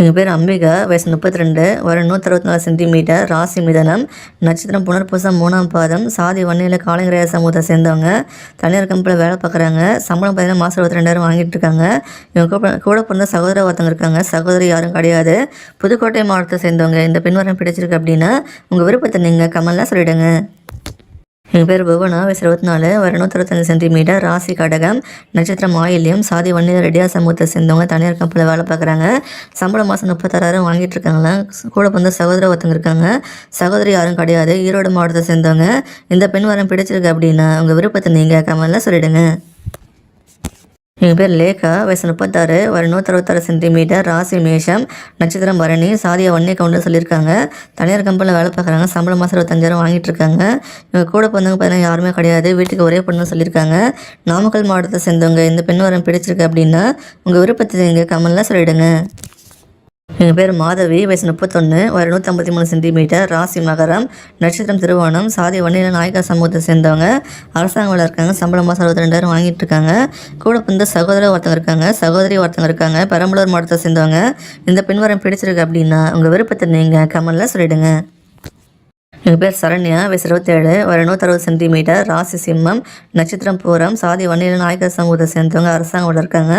எங்கள் பேர் அம்பிகா, வயசு 32, வரும் 164 சென்டிமீட்டர், ராசி மிதனம், நட்சத்திரம் புனர்பூசம் 3ஆம் பாதம், சாதி வன்னியில் காலங்கிரைய சமூகத்தை சேர்ந்தவங்க. தனியார் கம்பெனியில் வேலை பார்க்குறாங்க. சம்பளம் பார்த்தீங்கன்னா மாதம் 22,000 வாங்கிட்டு இருக்காங்க. இவங்க கூட பிறந்த சகோதர ஒருத்தவங்க இருக்காங்க. சகோதரி யாரும் கிடையாது. புதுக்கோட்டை மாவட்டத்தை சேர்ந்தவங்க. இந்த பெண் பிடிச்சிருக்கு அப்படின்னா உங்கள் விருப்பத்தை நீங்கள் கமெண்ட்லாம் சொல்லிவிடுங்க. எங்கள் பேர் புவனா, வயசு 24, வரும் 165 சென்டிமீட்டர், ராசி கடகம், நட்சத்திரம் ஆயில்யம், சாதி வன்னியர் ரெடியா சமூகத்தை சேர்ந்தவங்க. தனியார் கம்பெனியில் வேலை பார்க்குறாங்க. சம்பளம் மாதம் 36,000 வாங்கிட்டு இருக்காங்களா. கூட வந்து சகோதர ஒருத்தங்க இருக்காங்க. சகோதரி யாரும் கிடையாது. ஈரோடு மாவட்டத்தை சேர்ந்தவங்க. இந்த பெண் பிடிச்சிருக்கு அப்படின்னா உங்கள் விருப்பத்தை நீங்கள் கமெண்ட்லாம் சொல்லிவிடுங்க. எங்கள் பேர் லேகா, வயசு 36, வரும் 166 சென்டிமீட்டர், ராசி மேஷம், நட்சத்திரம் பரணி, சாதியை வன்னிய கவுண்டர் சொல்லியிருக்காங்க. தனியார் கம்பெனியில் வேலை பார்க்குறாங்க. சம்பளம் மாதம் 25,000 வாங்கிட்டு இருக்காங்க. இவங்க கூட பிறந்தவங்க பார்த்தீங்கன்னா யாருமே கிடையாது. வீட்டுக்கு ஒரே பொண்ணு சொல்லியிருக்காங்க. நாமக்கல் மாவட்டத்தை சேர்ந்தவங்க. இந்த பெண் பிடிச்சிருக்கு அப்படின்னா உங்கள் விருப்பத்தை நீங்கள் கமெண்ட்லாம் சொல்லிவிடுங்க. எங்கள் பேர் மாதவி, வயசு 31, வரும் 153 சென்டிமீட்டர், ராசி மகரம், நட்சத்திரம் திருவோணம், சாதி வன்னியில் நாயக்கா சமூகத்தை சேர்ந்தவங்க. அரசாங்க வேலை இருக்காங்க. சம்பளம் மாதம் 62,000 வாங்கிட்டு இருக்காங்க. கூட வந்து சகோதர ஒருத்தங்க இருக்காங்க. சகோதரி ஒருத்தங்க இருக்காங்க. பெரம்பலூர் மாவட்டத்தை சேர்ந்தவங்க. இந்த பெண் பிடிச்சிருக்கு அப்படின்னா உங்கள் விருப்பத்தை நீங்கள் கமெண்ட்லாம் சொல்லிவிடுங்க. எங்கள் பேர் சரண்யா, வயசு 27, வரும் 160 சென்டிமீட்டர், ராசி சிம்மம், நட்சத்திரம் பூரம், சாதி வன்னியில் நாயக்கர் சமூகத்தை சேர்ந்தவங்க. அரசாங்கம் இருக்காங்க.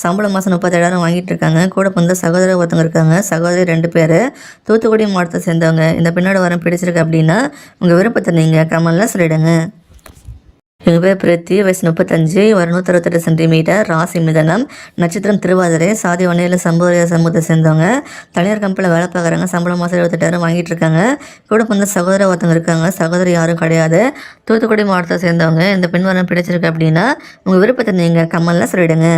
சம்பளம் மாதம் 37,000 வாங்கிட்டு இருக்காங்க. கூட வந்து சகோதர ஒருத்தவங்க இருக்காங்க. சகோதரி 2 பேர். தூத்துக்குடி மாவட்டத்தை சேர்ந்தவங்க. இந்த பெண்ணோட பிடிச்சிருக்கு அப்படின்னா உங்கள் விருப்பத்தை நீங்கள் கமெண்ட்லாம் சொல்லிவிடுங்க. எங்கள் பேர் பிரீத்தி, வயசு 35, வரும் 168 சென்டிமீட்டர், ராசி மிதனம், நட்சத்திரம் திருவாதிரை, சாதி வன்னியில் சம்பூரிய சமூகத்தை சேர்ந்தவங்க. தனியார் கம்பெனியில் வேலை பார்க்குறாங்க. சம்பளம் மாதம் 78,000 வாங்கிட்டு இருக்காங்க. கூட வந்து சகோதர ஒருத்தவங்க இருக்காங்க. சகோதரி யாரும் கிடையாது. தூத்துக்குடி மாவட்டத்தை சேர்ந்தவங்க. இந்த பெண் பிடிச்சிருக்கு அப்படின்னா உங்கள் விருப்பத்தை நீங்கள் கமெண்ட்லாம் சொல்லிவிடுங்க.